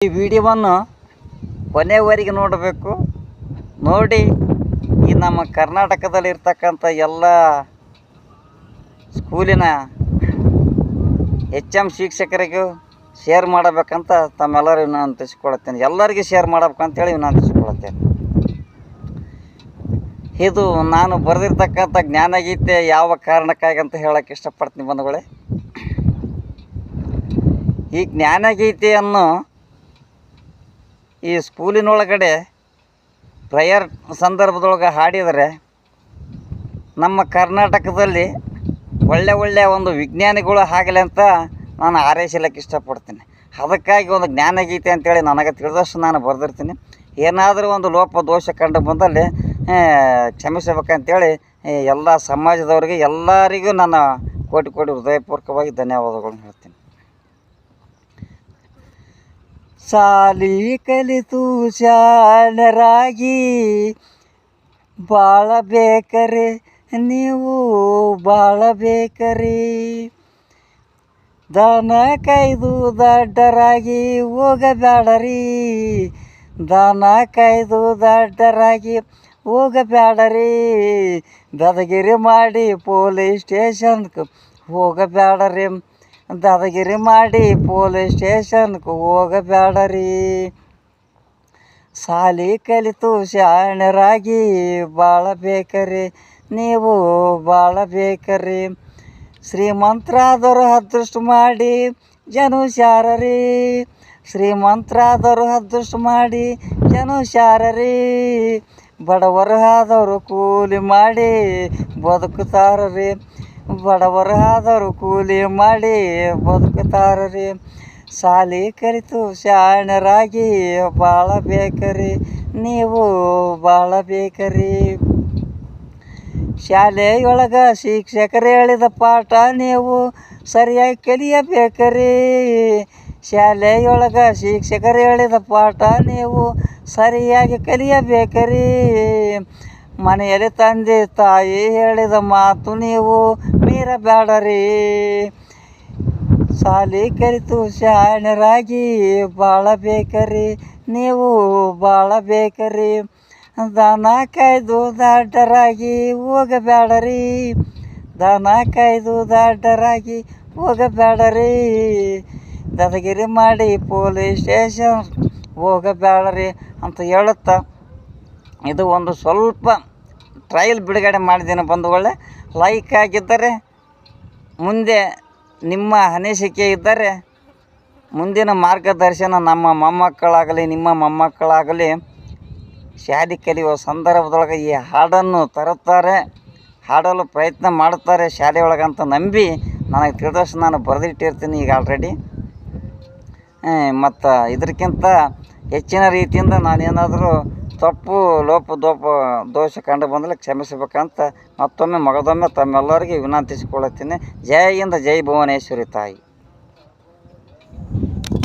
ಈ ವಿಡಿಯೋವನ್ನು ಕೊನೆವರೆಗೆ ನೋಡಬೇಕು. ನೋಡಿ ಈ ನಮ್ಮ ಕರ್ನಾಟಕದಲ್ಲಿರ್ತಕ್ಕಂಥ ಎಲ್ಲ ಸ್ಕೂಲಿನ HM ಶಿಕ್ಷಕರಿಗೂ ಶೇರ್ ಮಾಡಬೇಕಂತ ತಮ್ಮೆಲ್ಲರೂ ವಿನಂತಿಸಿಕೊಳ್ಳುತ್ತೇನೆ. ಎಲ್ಲರಿಗೂ ಶೇರ್ ಮಾಡಬೇಕಂತೇಳಿ ವಿನಂತಿಸಿಕೊಳ್ಳುತ್ತೇನೆ. ಇದು ನಾನು ಬರೆದಿರ್ತಕ್ಕಂಥ ಜ್ಞಾನಗೀತೆ ಯಾವ ಕಾರಣಕ್ಕಾಗಿ ಅಂತ ಹೇಳೋಕ್ಕೆ ಇಷ್ಟಪಡ್ತೀನಿ ಬಂಧುಗಳೇ. ಈ ಜ್ಞಾನಗೀತೆಯನ್ನು ಈ ಸ್ಕೂಲಿನೊಳಗಡೆ ಪ್ರೇಯರ್ ಸಂದರ್ಭದೊಳಗೆ ಹಾಡಿದರೆ ನಮ್ಮ ಕರ್ನಾಟಕದಲ್ಲಿ ಒಳ್ಳೆಯ ಒಂದು ವಿಜ್ಞಾನಿಗಳು ಆಗಲಿ ಅಂತ ನಾನು ಹಾರೈಸಲಿಕ್ಕೆ ಇಷ್ಟಪಡ್ತೀನಿ. ಅದಕ್ಕಾಗಿ ಒಂದು ಜ್ಞಾನಗೀತೆ ಅಂತೇಳಿ ನನಗೆ ತಿಳಿದಷ್ಟು ನಾನು ಬರೆದಿರ್ತೀನಿ. ಏನಾದರೂ ಒಂದು ಲೋಪ ದೋಷ ಕಂಡು ಬಂದಲ್ಲಿ ಕ್ಷಮಿಸಬೇಕಂತೇಳಿ ಎಲ್ಲ ಸಮಾಜದವರಿಗೆ ಎಲ್ಲರಿಗೂ ನನ್ನ ಕೋಟಿ ಹೃದಯಪೂರ್ವಕವಾಗಿ ಧನ್ಯವಾದಗಳನ್ನು ಹೇಳ್ತೀನಿ. ಸಾಲಿ ಕಲಿತು ಶಾಣರಾಗಿ ಬಾಳಬೇಕರೆ ನೀವು ಬಾಳಬೇಕರೆ, ದನ ಕಾಯ್ದು ದಡ್ಡರಾಗಿ ಹೋಗಬೇಡರಿ, ದನ ಕಾಯ್ದು ದಡ್ಡರಾಗಿ ಹೋಗಬೇಡರಿ, ದಾದಾಗಿರಿ ಮಾಡಿ ಪೊಲೀಸ್ ಸ್ಟೇಷನ್ಗೆ ಹೋಗಬೇಡರಿ, ದಾದಾಗಿರಿ ಮಾಡಿ ಪೊಲೀಸ್ ಸ್ಟೇಷನ್ಗೆ ಹೋಗಬೇಡರಿ, ಸಾಲಿ ಕಲಿತು ಶಾಣರಾಗಿ ಬಾಳಬೇಕರಿ ನೀವು ಬಾಳಬೇಕರಿ, ಶ್ರೀಮಂತರಾದವರು ಅದೃಷ್ಟ ಮಾಡಿ ಜನ ಶಾರರಿ, ಶ್ರೀಮಂತರಾದವರು ಅದೃಷ್ಟ ಮಾಡಿ ಜನ ಶಾರರಿ, ಬಡವರು ಆದವರು ಕೂಲಿ ಮಾಡಿ ಬದುಕುತ್ತಾರ್ರಿ, ಬಡವರು ಆದವರು ಕೂಲಿ ಮಾಡಿ ಬದುಕುತ್ತಾರ್ರಿ, ಸಾಲಿ ಕಲಿತು ಶಾಣರಾಗಿ ಬಾಳಬೇಕರಿ ನೀವು ಬಾಳಬೇಕರಿ, ಶಾಲೆಯೊಳಗೆ ಶಿಕ್ಷಕರು ಹೇಳಿದ ಪಾಠ ನೀವು ಸರಿಯಾಗಿ ಕಲಿಯಬೇಕರಿ, ಶಾಲೆಯೊಳಗೆ ಶಿಕ್ಷಕರು ಹೇಳಿದ ಪಾಠ ನೀವು ಸರಿಯಾಗಿ ಕಲಿಯಬೇಕರಿ, ಮನೆಯಲ್ಲಿ ತಂದೆ ತಾಯಿ ಹೇಳಿದ ಮಾತು ನೀವು ಮೀರಬೇಡರಿ, ಸಾಲಿ ಕಲಿತು ಶಾಣರಾಗಿ ಬಾಳಬೇಕರಿ ನೀವು ಬಾಳಬೇಕರಿ, ದನ ಕಾಯ್ದು ದಡ್ಡರಾಗಿ ಹೋಗಬೇಡರಿ, ದನ ಕಾಯ್ದು ದಡ್ಡರಾಗಿ ಹೋಗಬೇಡರಿ, ದಾದಾಗಿರಿ ಮಾಡಿ ಪೊಲೀಸ್ ಸ್ಟೇಷನ್ ಹೋಗಬೇಡರಿ ಅಂತ ಹೇಳುತ್ತಾ ಇದು ಒಂದು ಸ್ವಲ್ಪ ಟ್ರಯಲ್ ಬಿಡುಗಡೆ ಮಾಡಿದ್ದೀನಿ ಬಂಧುಗಳೇ. ಲೈಕ್ ಆಗಿದ್ದರೆ, ಮುಂದೆ ನಿಮ್ಮ ಅನಿಸಿಕೆ ಇದ್ದರೆ ಮುಂದಿನ ಮಾರ್ಗದರ್ಶನ ನಮ್ಮ ಮೊಮ್ಮಕ್ಕಳಾಗಲಿ ನಿಮ್ಮ ಮೊಮ್ಮಕ್ಕಳಾಗಲಿ ಶಾಲೆ ಕಲಿಯುವ ಸಂದರ್ಭದೊಳಗೆ ಈ ಹಾಡನ್ನು ತರುತ್ತಾರೆ, ಹಾಡಲು ಪ್ರಯತ್ನ ಮಾಡುತ್ತಾರೆ ಶಾಲೆಯೊಳಗೆ ಅಂತ ನಂಬಿ ನನಗೆ ತಿಳಿದಷ್ಟು ನಾನು ಬರೆದಿಟ್ಟಿರ್ತೀನಿ ಈಗ ಆಲ್ರೆಡಿ. ಮತ್ತು ಇದಕ್ಕಿಂತ ಹೆಚ್ಚಿನ ರೀತಿಯಿಂದ ನಾನೇನಾದರೂ ತಪ್ಪು ದೋಷ ಕಂಡು ಬಂದರೆ ಕ್ಷಮಿಸಬೇಕಂತ ಮತ್ತೊಮ್ಮೆ ಮಗದೊಮ್ಮೆ ತಮ್ಮೆಲ್ಲರಿಗೆ ವಿನಂತಿಸಿಕೊಳ್ಳುತ್ತೀನಿ. ಜೈ ಹಿಂದ್, ಜೈ ಭುವನೇಶ್ವರಿ ತಾಯಿ.